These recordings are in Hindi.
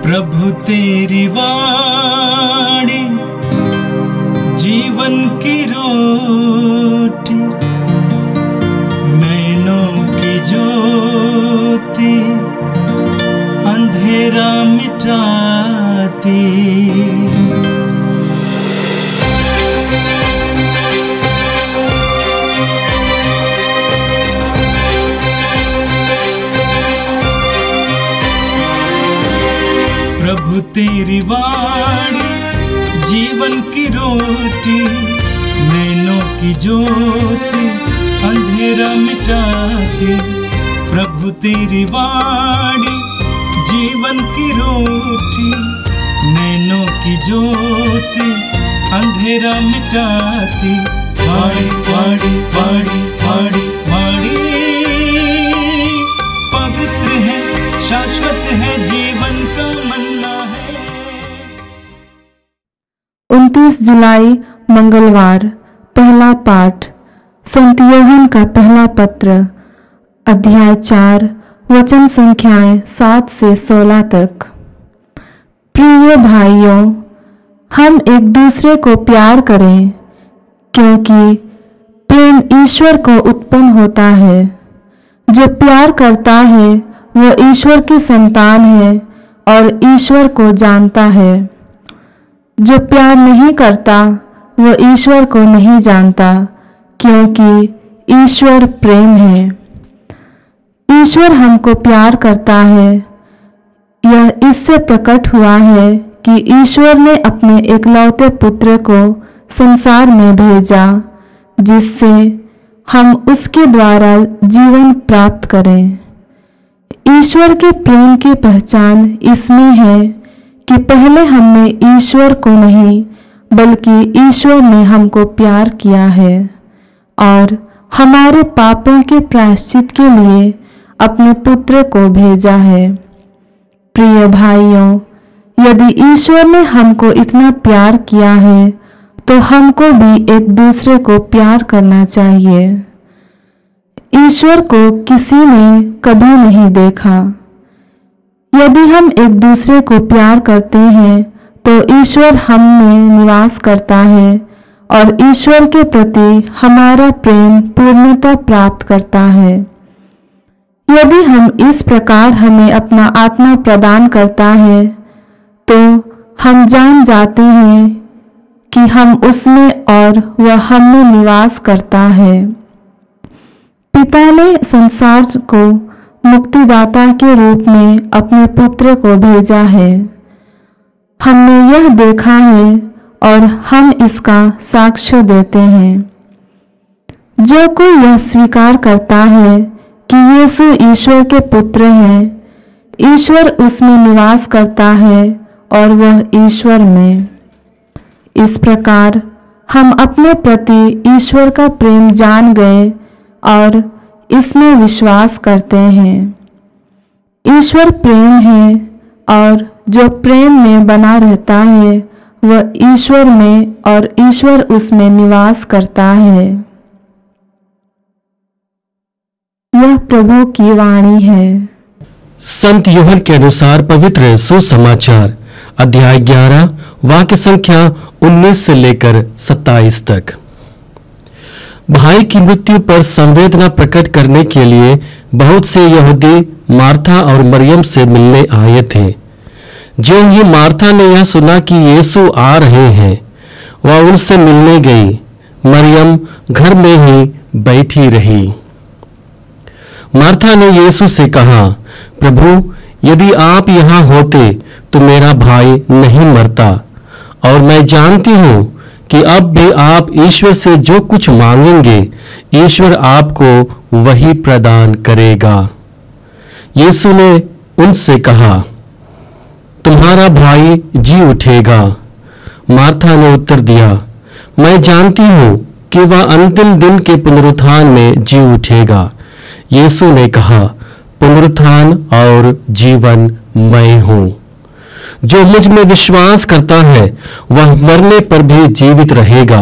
प्रभु तेरी वाणी जीवन की रोटी, नैनों की ज्योति अंधेरा मिटाती। प्रभु तेरी वाणी जीवन की रोटी, नैनों की ज्योति अंधेरा मिटाती। प्रभु तेरी वाणी जीवन की रोटी, नैनों की ज्योति अंधेरा मिटाती। वाणी वाणी वाणी वाणी वाणी पवित्र है, शाश्वत है, जीवन का मन्ना है। 29 जुलाई मंगलवार। पहला पाठ संत यूहन्ना का पहला पत्र, अध्याय 4, वचन संख्याएं 7 से 16 तक। प्रिय भाइयों, हम एक दूसरे को प्यार करें, क्योंकि प्रेम ईश्वर को उत्पन्न होता है। जो प्यार करता है वह ईश्वर की संतान है और ईश्वर को जानता है। जो प्यार नहीं करता वह ईश्वर को नहीं जानता, क्योंकि ईश्वर प्रेम है। ईश्वर हमको प्यार करता है, यह इससे प्रकट हुआ है कि ईश्वर ने अपने एकलौते पुत्र को संसार में भेजा, जिससे हम उसके द्वारा जीवन प्राप्त करें। ईश्वर के प्रेम की पहचान इसमें है कि पहले हमने ईश्वर को नहीं बल्कि ईश्वर ने हमको प्यार किया है और हमारे पापों के प्रायश्चित के लिए अपने पुत्र को भेजा है। प्रिय भाइयों, यदि ईश्वर ने हमको इतना प्यार किया है तो हमको भी एक दूसरे को प्यार करना चाहिए। ईश्वर को किसी ने कभी नहीं देखा। यदि हम एक दूसरे को प्यार करते हैं तो ईश्वर हम में निवास करता है और ईश्वर के प्रति हमारा प्रेम पूर्णता प्राप्त करता है। यदि हम इस प्रकार हमें अपना आत्मा प्रदान करता है तो हम जान जाते हैं कि हम उसमें और वह हम में निवास करता है। पिता ने संसार को मुक्तिदाता के रूप में अपने पुत्र को भेजा है। हमने यह देखा है और हम इसका साक्ष्य देते हैं। जो कोई यह स्वीकार करता है कि यीशु ईश्वर के पुत्र हैं, ईश्वर उसमें निवास करता है और वह ईश्वर में। इस प्रकार हम अपने प्रति ईश्वर का प्रेम जान गए और इसमें विश्वास करते हैं। ईश्वर प्रेम है और जो प्रेम में बना रहता है वह ईश्वर में और ईश्वर उसमें निवास करता है। यह प्रभु की वाणी है। संत यूहन्ना के अनुसार पवित्र सुसमाचार, अध्याय 11, वाक्य संख्या 19 से लेकर 27 तक। भाई की मृत्यु पर संवेदना प्रकट करने के लिए बहुत से यहूदी मार्था और मरियम से मिलने आए थे। जो ही मार्था ने यह सुना कि यीशु आ रहे हैं, वह उनसे मिलने गई। मरियम घर में ही बैठी रही। मार्था ने यीशु से कहा, प्रभु, यदि आप यहाँ होते तो मेरा भाई नहीं मरता। और मैं जानती हूँ कि अब भी आप ईश्वर से जो कुछ मांगेंगे, ईश्वर आपको वही प्रदान करेगा। यीशु ने उनसे कहा, तुम्हारा भाई जी उठेगा। मार्था ने उत्तर दिया, मैं जानती हूँ कि वह अंतिम दिन के पुनरुत्थान में जी उठेगा। यीशु ने कहा, पुनरुत्थान और जीवन मैं हूँ। जो मुझ में विश्वास करता है वह मरने पर भी जीवित रहेगा,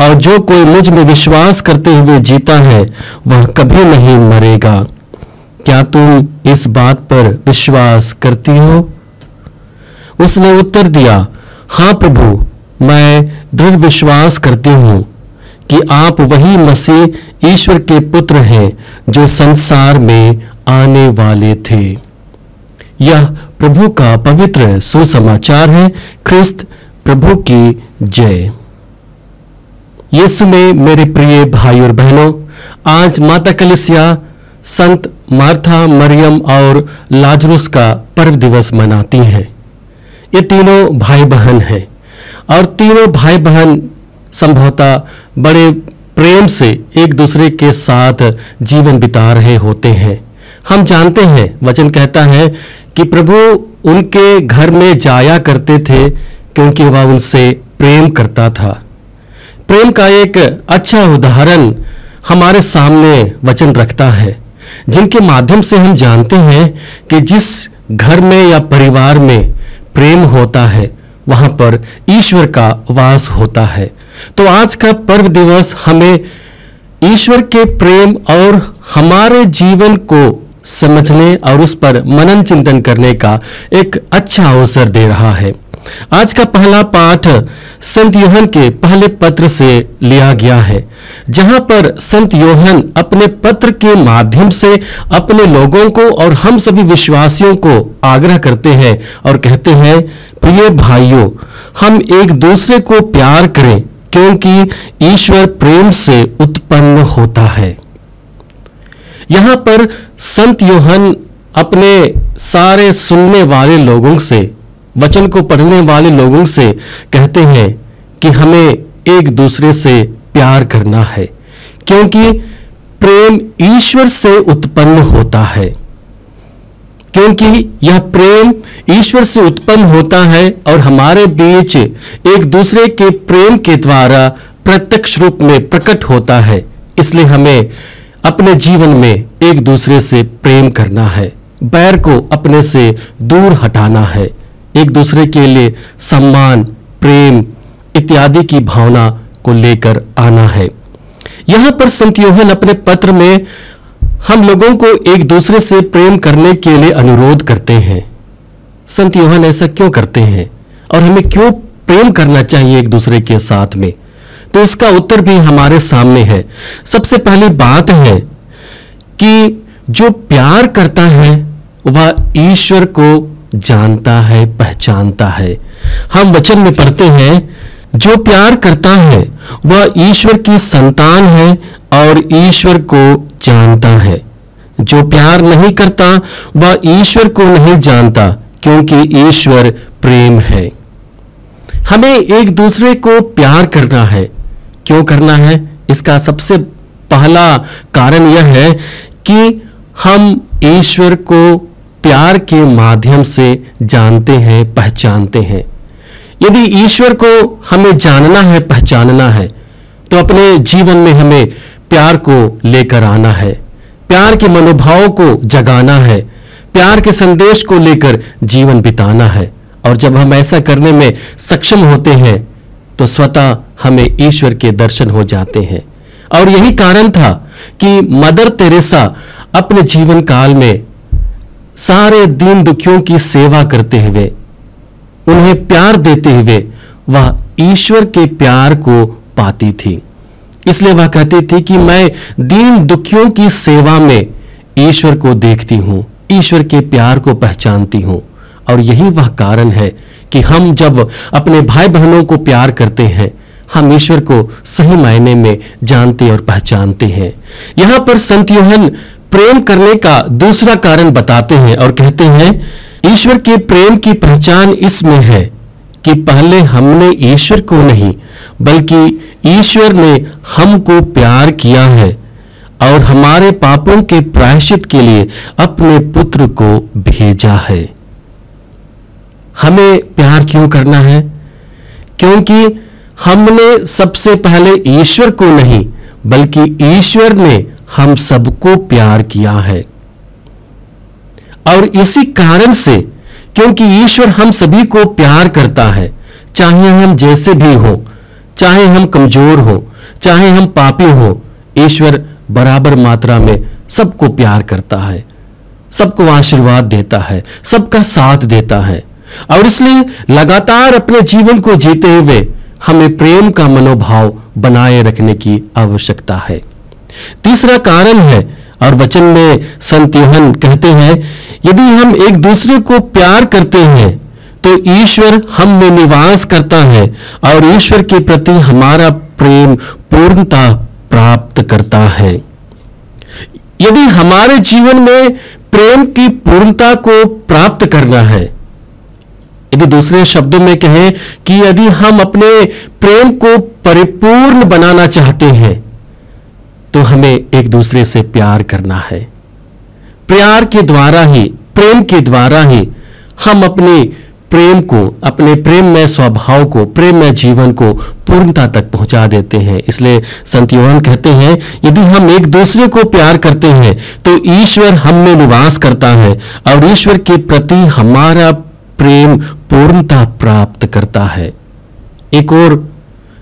और जो कोई मुझ में विश्वास करते हुए जीता है वह कभी नहीं मरेगा। क्या तुम इस बात पर विश्वास करती हो? उसने उत्तर दिया, हाँ प्रभु, मैं दृढ़ विश्वास करती हूँ कि आप वही मसीह ईश्वर के पुत्र हैं जो संसार में आने वाले थे। यह प्रभु का पवित्र सुसमाचार है। ख्रिस्त प्रभु की जय। यीशु में मेरे प्रिय भाई और बहनों, आज माता कलीसिया संत मार्था, मरियम और लाजरुस का पर्व दिवस मनाती हैं। ये तीनों भाई बहन हैं और तीनों भाई बहन संभवतः बड़े प्रेम से एक दूसरे के साथ जीवन बिता रहे होते हैं। हम जानते हैं, वचन कहता है कि प्रभु उनके घर में जाया करते थे क्योंकि वह उनसे प्रेम करता था। प्रेम का एक अच्छा उदाहरण हमारे सामने वचन रखता है, जिनके माध्यम से हम जानते हैं कि जिस घर में या परिवार में प्रेम होता है वहां पर ईश्वर का वास होता है। तो आज का पर्व दिवस हमें ईश्वर के प्रेम और हमारे जीवन को समझने और उस पर मनन चिंतन करने का एक अच्छा अवसर दे रहा है। आज का पहला पाठ संत यूहन्ना के पहले पत्र से लिया गया है, जहां पर संत यूहन्ना अपने पत्र के माध्यम से अपने लोगों को और हम सभी विश्वासियों को आग्रह करते हैं और कहते हैं, प्रिय भाइयों, हम एक दूसरे को प्यार करें क्योंकि ईश्वर प्रेम से उत्पन्न होता है। यहां पर संत यूहन्ना अपने सारे सुनने वाले लोगों से, वचन को पढ़ने वाले लोगों से कहते हैं कि हमें एक दूसरे से प्यार करना है क्योंकि प्रेम ईश्वर से उत्पन्न होता है। क्योंकि यह प्रेम ईश्वर से उत्पन्न होता है और हमारे बीच एक दूसरे के प्रेम के द्वारा प्रत्यक्ष रूप में प्रकट होता है, इसलिए हमें अपने जीवन में एक दूसरे से प्रेम करना है, बैर को अपने से दूर हटाना है, एक दूसरे के लिए सम्मान, प्रेम इत्यादि की भावना को लेकर आना है। यहां पर संत यूहन्ना अपने पत्र में हम लोगों को एक दूसरे से प्रेम करने के लिए अनुरोध करते हैं। संत यूहन्ना ऐसा क्यों करते हैं और हमें क्यों प्रेम करना चाहिए एक दूसरे के साथ में? तो इसका उत्तर भी हमारे सामने है। सबसे पहली बात है कि जो प्यार करता है वह ईश्वर को जानता है, पहचानता है। हम वचन में पढ़ते हैं, जो प्यार करता है वह ईश्वर की संतान है और ईश्वर को जानता है। जो प्यार नहीं करता वह ईश्वर को नहीं जानता क्योंकि ईश्वर प्रेम है। हमें एक दूसरे को प्यार करना है। क्यों करना है? इसका सबसे पहला कारण यह है कि हम ईश्वर को प्यार के माध्यम से जानते हैं, पहचानते हैं। यदि ईश्वर को हमें जानना है, पहचानना है, तो अपने जीवन में हमें प्यार को लेकर आना है, प्यार के मनोभाव को जगाना है, प्यार के संदेश को लेकर जीवन बिताना है। और जब हम ऐसा करने में सक्षम होते हैं तो स्वतः हमें ईश्वर के दर्शन हो जाते हैं। और यही कारण था कि मदर तेरेसा अपने जीवन काल में सारे दीन दुखियों की सेवा करते हुए, उन्हें प्यार देते हुए वह ईश्वर के प्यार को पाती थी। इसलिए वह कहती थी कि मैं दीन दुखियों की सेवा में ईश्वर को देखती हूं, ईश्वर के प्यार को पहचानती हूं। और यही वह कारण है कि हम जब अपने भाई बहनों को प्यार करते हैं, हम ईश्वर को सही मायने में जानते और पहचानते हैं। यहां पर संत यूहन्ना प्रेम करने का दूसरा कारण बताते हैं और कहते हैं, ईश्वर के प्रेम की पहचान इसमें है कि पहले हमने ईश्वर को नहीं बल्कि ईश्वर ने हमको प्यार किया है और हमारे पापों के प्रायश्चित के लिए अपने पुत्र को भेजा है। हमें प्यार क्यों करना है? क्योंकि हमने सबसे पहले ईश्वर को नहीं बल्कि ईश्वर ने हम सबको प्यार किया है। और इसी कारण से, क्योंकि ईश्वर हम सभी को प्यार करता है, चाहे हम जैसे भी हो, चाहे हम कमजोर हो, चाहे हम पापी हो, ईश्वर बराबर मात्रा में सबको प्यार करता है, सबको आशीर्वाद देता है, सबका साथ देता है। और इसलिए लगातार अपने जीवन को जीते हुए हमें प्रेम का मनोभाव बनाए रखने की आवश्यकता है। तीसरा कारण है, और वचन में संत यूहन्ना कहते हैं, यदि हम एक दूसरे को प्यार करते हैं तो ईश्वर हम में निवास करता है और ईश्वर के प्रति हमारा प्रेम पूर्णता प्राप्त करता है। यदि हमारे जीवन में प्रेम की पूर्णता को प्राप्त करना है, यदि दूसरे शब्दों में कहें कि यदि हम अपने प्रेम को परिपूर्ण बनाना चाहते हैं तो हमें एक दूसरे से प्यार करना है। प्यार के द्वारा ही, प्रेम के द्वारा ही हम अपने प्रेम को, अपने प्रेममय स्वभाव को, प्रेममय जीवन को पूर्णता तक पहुंचा देते हैं। इसलिए संत यूहन्ना कहते हैं, यदि हम एक दूसरे को प्यार करते हैं तो ईश्वर हम में निवास करता है और ईश्वर के प्रति हमारा प्रेम पूर्णता प्राप्त करता है। एक और,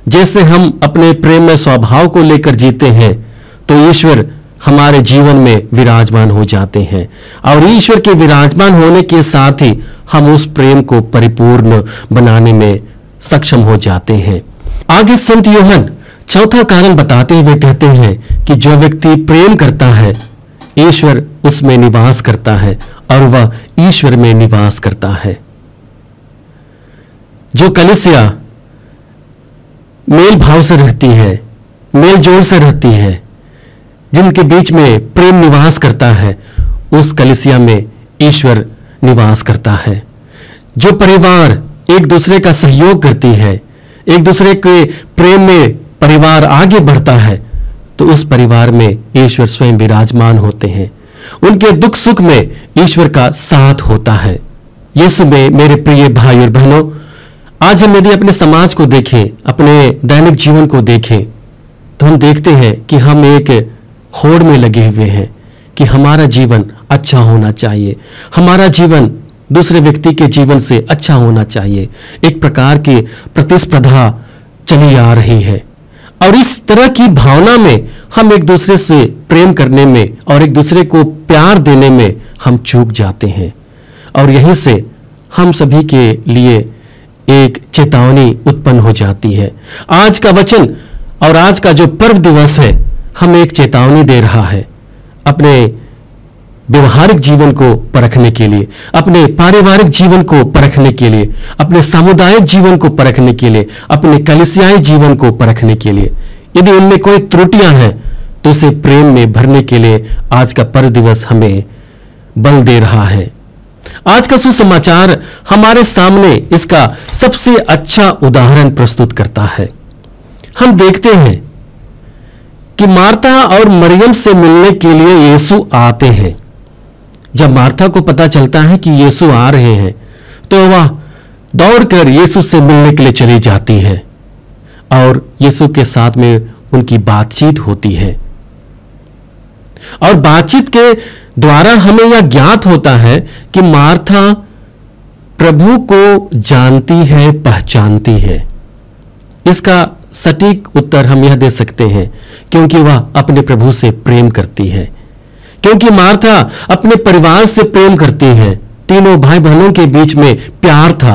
जैसे हम अपने प्रेममय स्वभाव को लेकर जीते हैं तो ईश्वर हमारे जीवन में विराजमान हो जाते हैं और ईश्वर के विराजमान होने के साथ ही हम उस प्रेम को परिपूर्ण बनाने में सक्षम हो जाते हैं। आगे संत यूहन्ना चौथा कारण बताते हुए कहते हैं कि जो व्यक्ति प्रेम करता है ईश्वर उसमें निवास करता है और वह ईश्वर में निवास करता है। जो कलीसिया मेल भाव से रहती है, मेल जोड़ से रहती है, जिनके बीच में प्रेम निवास करता है, उस कलीसिया में ईश्वर निवास करता है। जो परिवार एक दूसरे का सहयोग करती है, एक दूसरे के प्रेम में परिवार आगे बढ़ता है, तो उस परिवार में ईश्वर स्वयं विराजमान होते हैं। उनके दुख सुख में ईश्वर का साथ होता है। यीशु में मेरे प्रिय भाई और बहनों, आज हम यदि अपने समाज को देखें, अपने दैनिक जीवन को देखें, तो हम देखते हैं कि हम एक होड़ में लगे हुए हैं कि हमारा जीवन अच्छा होना चाहिए, हमारा जीवन दूसरे व्यक्ति के जीवन से अच्छा होना चाहिए। एक प्रकार की प्रतिस्पर्धा चली आ रही है और इस तरह की भावना में हम एक दूसरे से प्रेम करने में और एक दूसरे को प्यार देने में हम चूक जाते हैं। और यहीं से हम सभी के लिए एक चेतावनी उत्पन्न हो जाती है। आज का वचन और आज का जो पर्व दिवस है हमें एक चेतावनी दे रहा है, अपने व्यवहारिक जीवन को परखने के लिए, अपने पारिवारिक जीवन को परखने के लिए, अपने सामुदायिक जीवन को परखने के लिए, अपने कलीसियाई जीवन को परखने के लिए। यदि उनमें कोई त्रुटियां हैं तो उसे प्रेम में भरने के लिए आज का पर्व दिवस हमें बल दे रहा है। आज का सुसमाचार हमारे सामने इसका सबसे अच्छा उदाहरण प्रस्तुत करता है। हम देखते हैं कि मार्था और मरियम से मिलने के लिए यीशु आते हैं। जब मार्था को पता चलता है कि यीशु आ रहे हैं तो वह दौड़कर यीशु से मिलने के लिए चली जाती है और यीशु के साथ में उनकी बातचीत होती है। और बातचीत के द्वारा हमें यह ज्ञात होता है कि मार्था प्रभु को जानती है, पहचानती है। इसका सटीक उत्तर हम यह दे सकते हैं क्योंकि वह अपने प्रभु से प्रेम करती है, क्योंकि मार्था अपने परिवार से प्रेम करती है। तीनों भाई बहनों के बीच में प्यार था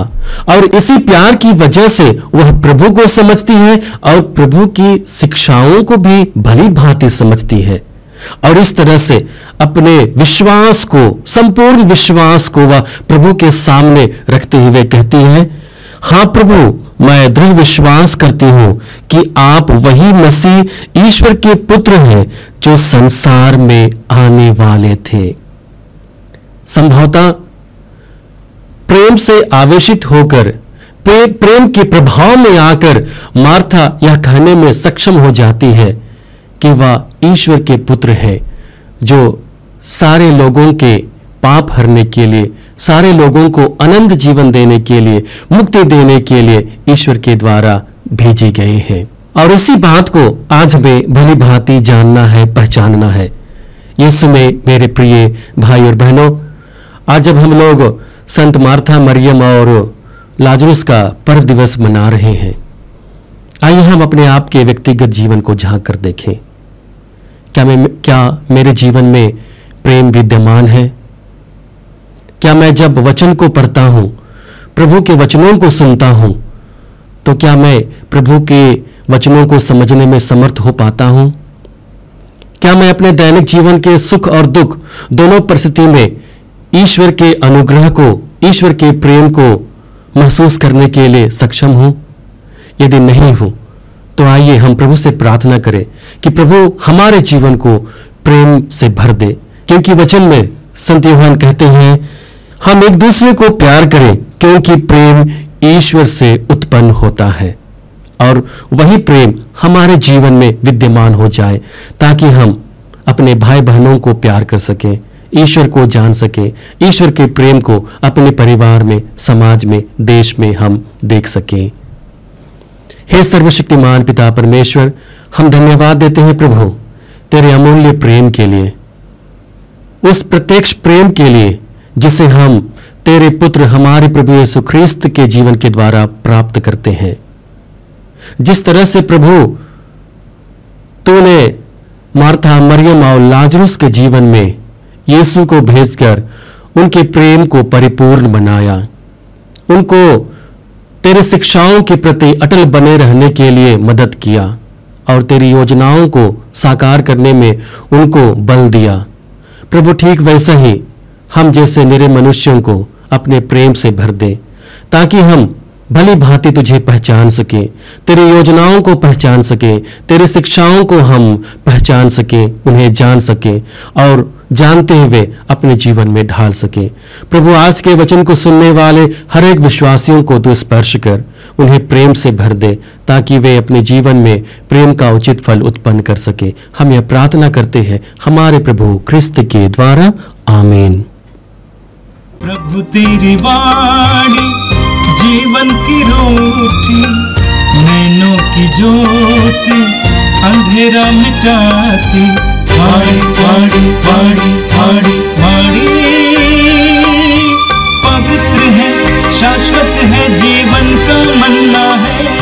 और इसी प्यार की वजह से वह प्रभु को समझती है और प्रभु की शिक्षाओं को भी भली भांति समझती है और इस तरह से अपने विश्वास को, संपूर्ण विश्वास को वह प्रभु के सामने रखते हुए कहती है, हाँ प्रभु, मैं दृढ़ विश्वास करती हूं कि आप वही मसीह ईश्वर के पुत्र हैं जो संसार में आने वाले थे। संभवतः प्रेम से आवेशित होकर, प्रेम के प्रभाव में आकर मार्था यह कहने में सक्षम हो जाती है कि वह ईश्वर के पुत्र है जो सारे लोगों के पाप हरने के लिए, सारे लोगों को अनंत जीवन देने के लिए, मुक्ति देने के लिए ईश्वर के द्वारा भेजे गए हैं। और इसी बात को आज हमें भली भांति जानना है, पहचानना है। यीशु में मेरे प्रिय भाई और बहनों, आज जब हम लोग संत मार्था, मरियम और लाजरुस का पर्व दिवस मना रहे हैं, आइए हम अपने आप के व्यक्तिगत जीवन को झांक कर देखें। क्या मेरे जीवन में प्रेम विद्यमान है? क्या मैं जब वचन को पढ़ता हूं, प्रभु के वचनों को सुनता हूं, तो क्या मैं प्रभु के वचनों को समझने में समर्थ हो पाता हूं? क्या मैं अपने दैनिक जीवन के सुख और दुख दोनों परिस्थिति में ईश्वर के अनुग्रह को, ईश्वर के प्रेम को महसूस करने के लिए सक्षम हूं? यदि नहीं हूं तो आइए हम प्रभु से प्रार्थना करें कि प्रभु हमारे जीवन को प्रेम से भर दे, क्योंकि वचन में संत यूहन्ना कहते हैं हम एक दूसरे को प्यार करें क्योंकि प्रेम ईश्वर से उत्पन्न होता है, और वही प्रेम हमारे जीवन में विद्यमान हो जाए ताकि हम अपने भाई बहनों को प्यार कर सकें, ईश्वर को जान सकें, ईश्वर के प्रेम को अपने परिवार में, समाज में, देश में हम देख सकें। हे सर्वशक्तिमान पिता परमेश्वर, हम धन्यवाद देते हैं प्रभु तेरे अमूल्य प्रेम के लिए, उस प्रत्यक्ष प्रेम के लिए जिसे हम तेरे पुत्र हमारे प्रभु यीशु ख्रीस्त के जीवन के द्वारा प्राप्त करते हैं। जिस तरह से प्रभु तूने मार्था, मरियम और लाजरुस के जीवन में यीशु को भेजकर उनके प्रेम को परिपूर्ण बनाया, उनको तेरे शिक्षाओं के प्रति अटल बने रहने के लिए मदद किया और तेरी योजनाओं को साकार करने में उनको बल दिया। प्रभु ठीक वैसा ही हम जैसे निरे मनुष्यों को अपने प्रेम से भर दे ताकि हम भली भांति तुझे पहचान सके, तेरी योजनाओं को पहचान सके, तेरी शिक्षाओं को हम पहचान सके, उन्हें जान सके और जानते हुए अपने जीवन में ढाल सके। प्रभु आज के वचन को सुनने वाले हर एक विश्वासियों को तू स्पर्श कर, उन्हें प्रेम से भर दे ताकि वे अपने जीवन में प्रेम का उचित फल उत्पन्न कर सके। हम यह प्रार्थना करते हैं हमारे प्रभु ख्रिस्त के द्वारा, आमीन। प्रभु तेरी वाणी जीवन की रोटी, नैनों की ज्योति अंधेरा मिटाती, वाणी वाणी वाणी वाणी वाणी पवित्र है, शाश्वत है, जीवन का मन्ना है।